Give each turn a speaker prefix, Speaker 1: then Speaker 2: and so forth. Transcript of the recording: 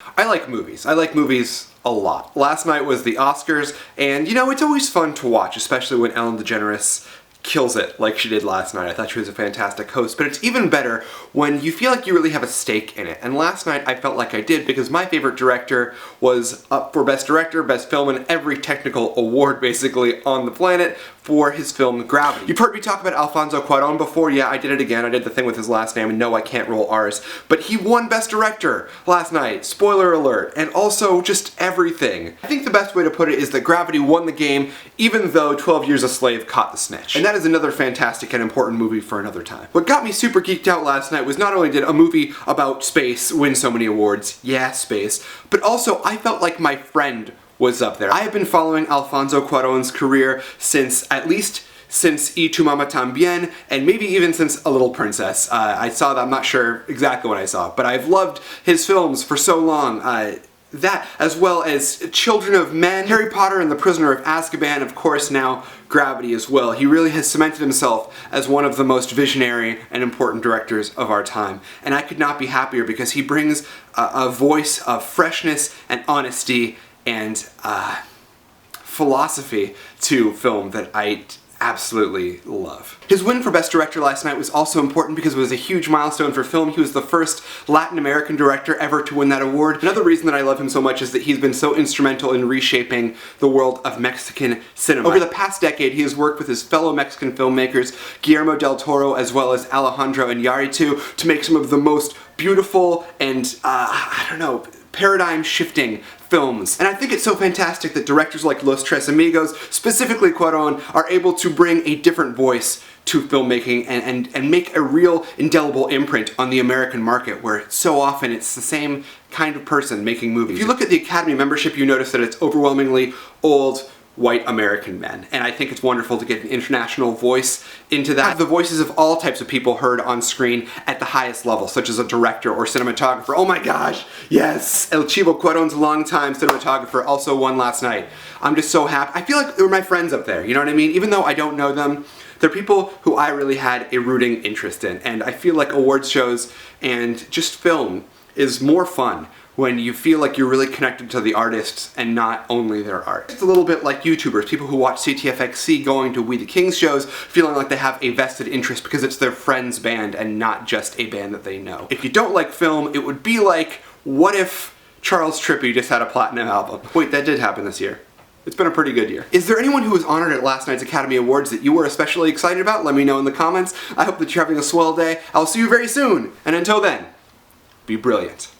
Speaker 1: I like movies. I like movies a lot. Last night was the Oscars, and you know, it's always fun to watch, especially when Ellen DeGeneres kills it like she did last night. I thought she was a fantastic host, but it's even better when you feel like you really have a stake in it. And last night I felt like I did because my favorite director was up for Best Director, Best Film, and every technical award basically on the planet for his film Gravity. You've heard me talk about Alfonso Cuarón before. Yeah, I did it again. I did the thing with his last name, and no, I can't roll R's. But he won Best Director last night. Spoiler alert. And also just everything. I think the best way to put it is that Gravity won the game even though 12 Years a Slave caught the snitch. And that is another fantastic and important movie for another time. What got me super geeked out last night was not only did a movie about space win so many awards, yeah, space, but also I felt like my friend was up there. I have been following Alfonso Cuarón's career at least since Y Tu Mama Tambien, and maybe even since A Little Princess. I saw that, I'm not sure exactly when I saw it, but I've loved his films for so long. That, as well as Children of Men, Harry Potter and the Prisoner of Azkaban, of course now Gravity as well. He really has cemented himself as one of the most visionary and important directors of our time. And I could not be happier because he brings a voice of freshness and honesty and philosophy to film that I absolutely love. His win for Best Director last night was also important because it was a huge milestone for film. He was the first Latin American director ever to win that award. Another reason that I love him so much is that he's been so instrumental in reshaping the world of Mexican cinema. Over the past decade, he has worked with his fellow Mexican filmmakers, Guillermo del Toro, as well as Alejandro Iñárritu, to make some of the most beautiful and, paradigm-shifting films. And I think it's so fantastic that directors like Los Tres Amigos, specifically Cuarón, are able to bring a different voice to filmmaking and make a real indelible imprint on the American market, where so often it's the same kind of person making movies. If you look at the Academy membership, you notice that it's overwhelmingly old, white American men. And I think it's wonderful to get an international voice into that. Have the voices of all types of people heard on screen at the highest level, such as a director or cinematographer. Oh my gosh, yes! El Chivo Cuarón's longtime cinematographer also won last night. I'm just so happy. I feel like they're my friends up there, you know what I mean? Even though I don't know them, they're people who I really had a rooting interest in. And I feel like awards shows and just film is more fun when you feel like you're really connected to the artists and not only their art. It's a little bit like YouTubers, people who watch CTFXC going to We the Kings shows, feeling like they have a vested interest because it's their friend's band and not just a band that they know. If you don't like film, it would be like, what if Charles Trippey just had a platinum album? Wait, that did happen this year. It's been a pretty good year. Is there anyone who was honored at last night's Academy Awards that you were especially excited about? Let me know in the comments. I hope that you're having a swell day. I'll see you very soon, and until then, be brilliant.